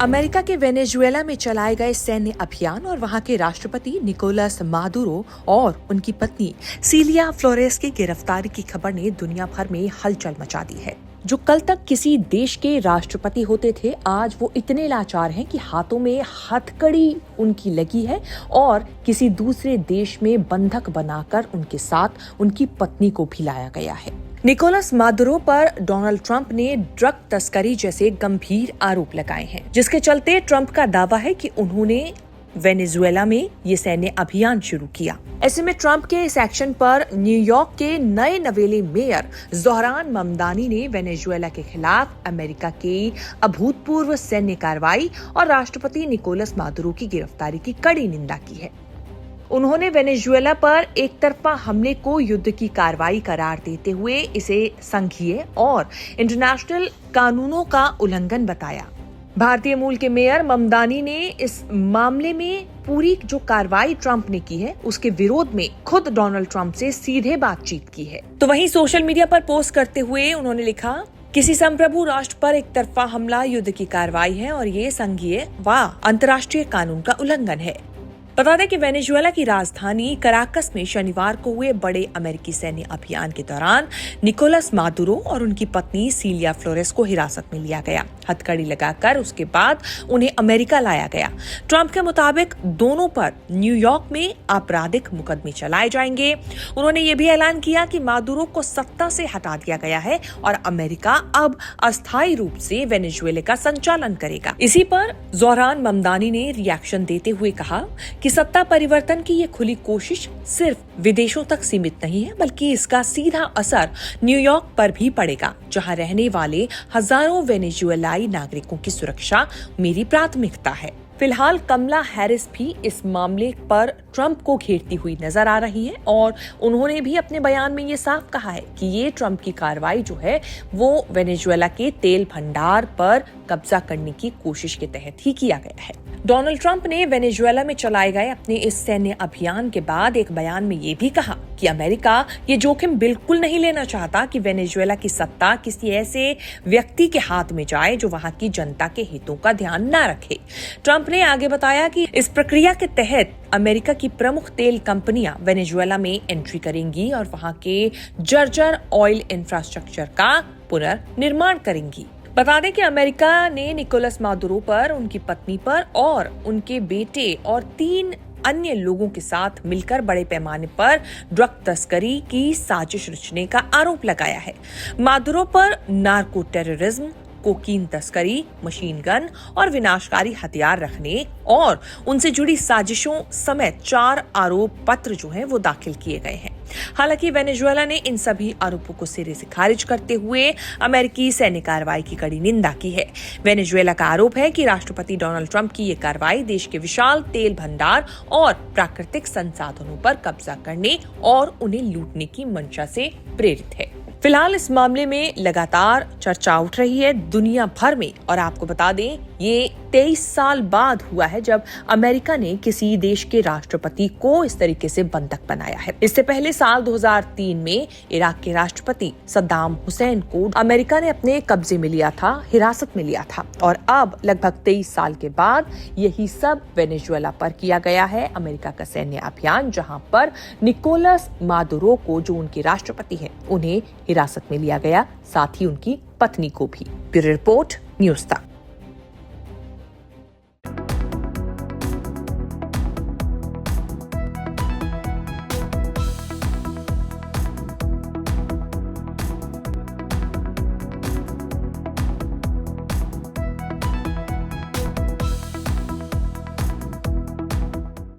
America के Venezuela में चलाए गए सैन्य अभियान और वहां के राष्ट्रपति निकोलस मादुरो और उनकी पत्नी सीलिया फ्लोरेस की गिरफ्तारी की खबर ने दुनिया भर में हलचल मचा दी है। जो कल तक किसी देश के राष्ट्रपति होते थे, आज वो इतने लाचार हैं कि हाथों में हथकड़ी उनकी लगी है और किसी दूसरे देश में बंधक बनाकर उनके साथ उनकी पत्नी को भी लाया गया है। निकोलस मादुरो पर डोनाल्ड ट्रंप ने ड्रग तस्करी जैसे गंभीर आरोप लगाए हैं, जिसके चलते ट्रंप का दावा है कि उन्होंने वेनेजुएला में ये सैन्य अभियान शुरू किया। ऐसे में ट्रंप के इस एक्शन पर न्यूयॉर्क के नए नवेले मेयर ज़ोहरान ममदानी ने वेनेजुएला के खिलाफ अमेरिका की अभूतपूर्व सैन्य कार्रवाई और राष्ट्रपति निकोलस मादुरो की गिरफ्तारी की कड़ी निंदा की है। उन्होंने वेनेजुएला पर एक तरफा हमले को युद्ध की कार्रवाई करार देते हुए इसे संघीय और इंटरनेशनल कानूनों का उल्लंघन बताया। भारतीय मूल के मेयर ममदानी ने इस मामले में पूरी जो कार्रवाई ट्रंप ने की है उसके विरोध में खुद डोनाल्ड ट्रंप से सीधे बातचीत की है। तो वहीं सोशल मीडिया पर पोस्ट करते हुए उन्होंने लिखा, किसी संप्रभु राष्ट्र पर एक तरफा हमला युद्ध की कार्रवाई है और ये संघीय व अंतर्राष्ट्रीय कानून का उल्लंघन है। बता दें कि वेनेजुएला की राजधानी कराकस में शनिवार को हुए बड़े अमेरिकी सैन्य अभियान के दौरान निकोलस मादुरो और उनकी पत्नी सीलिया फ्लोरेस को हिरासत में लिया गया। हथकड़ी लगाकर उसके बाद उन्हें अमेरिका लाया गया। ट्रंप के मुताबिक दोनों पर न्यूयॉर्क में आपराधिक मुकदमे चलाए जाएंगे। उन्होंने ये भी ऐलान किया कि मादुरो को सत्ता से हटा दिया गया है और अमेरिका अब अस्थायी रूप से वेनेजुएला का संचालन करेगा। इसी पर ज़ोहरान ममदानी ने रिएक्शन देते हुए कहा कि सत्ता परिवर्तन की ये खुली कोशिश सिर्फ विदेशों तक सीमित नहीं है, बल्कि इसका सीधा असर न्यूयॉर्क पर भी पड़ेगा, जहां रहने वाले हजारों वेनेजुएलाई नागरिकों की सुरक्षा मेरी प्राथमिकता है। फिलहाल कमला हैरिस भी इस मामले पर ट्रंप को घेरती हुई नजर आ रही है और उन्होंने भी अपने बयान में ये साफ कहा है कि ये ट्रंप की कार्रवाई जो है वो वेनेजुएला के तेल भंडार पर कब्जा करने की कोशिश के तहत ही किया गया है। डोनाल्ड ट्रंप ने वेनेजुएला में चलाए गए अपने इस सैन्य अभियान के बाद एक बयान में ये भी कहा कि अमेरिका ये जोखिम बिल्कुल नहीं लेना चाहता कि वेनेजुएला की सत्ता किसी ऐसे व्यक्ति के हाथ में जाए जो वहां की जनता के हितों का ध्यान न रखे। ट्रंप ने आगे बताया कि इस प्रक्रिया के तहत अमेरिका की प्रमुख तेल कंपनियां वेनेजुएला में एंट्री करेंगी और वहां के जर्जर ऑयल इंफ्रास्ट्रक्चर का पुनर्निर्माण करेंगी। बता दें कि अमेरिका ने निकोलस मादुरो पर, उनकी पत्नी पर और उनके बेटे और 3 अन्य लोगों के साथ मिलकर बड़े पैमाने पर ड्रग तस्करी की साजिश रचने का आरोप लगाया है। मादुरो पर नार्को टेररिज्म, कोकीन तस्करी, मशीन गन और विनाशकारी हथियार रखने और उनसे जुड़ी साजिशों समेत 4 आरोप पत्र जो हैं वो दाखिल किए गए हैं। हालांकि वेनेजुएला ने इन सभी आरोपों को सिरे से खारिज करते हुए अमेरिकी सैन्य कार्रवाई की कड़ी निंदा की है। वेनेजुएला का आरोप है कि राष्ट्रपति डोनाल्ड ट्रंप की ये कार्रवाई देश के विशाल तेल भंडार और प्राकृतिक संसाधनों पर कब्जा करने और उन्हें लूटने की मंशा से प्रेरित है। फिलहाल इस मामले में लगातार चर्चा उठ रही है दुनिया भर में और आपको बता दें ये 23 साल बाद हुआ है जब अमेरिका ने किसी देश के राष्ट्रपति को इस तरीके से बंधक बनाया है। इससे पहले साल 2003 में इराक के राष्ट्रपति सद्दाम हुसैन को अमेरिका ने अपने कब्जे में लिया था, हिरासत में लिया था और अब लगभग 23 साल के बाद यही सब वेनेजुएला पर किया गया है। अमेरिका का सैन्य अभियान जहां पर निकोलस मादुरो को, जो उनके राष्ट्रपति हैं, उन्हें हिरासत में लिया गया, साथ ही उनकी पत्नी को भी। ब्यूरो रिपोर्ट, न्यूज़ तक।